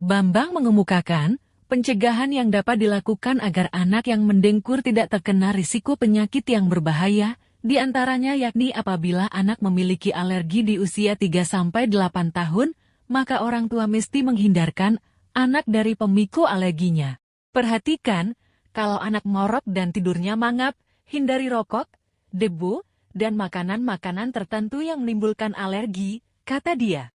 Bambang mengemukakan, pencegahan yang dapat dilakukan agar anak yang mendengkur tidak terkena risiko penyakit yang berbahaya, di antaranya yakni apabila anak memiliki alergi di usia 3-8 tahun, maka orang tua mesti menghindarkan anak dari pemicu alerginya. Perhatikan, kalau anak ngorok dan tidurnya mangap, hindari rokok, debu, dan makanan-makanan tertentu yang menimbulkan alergi, kata dia.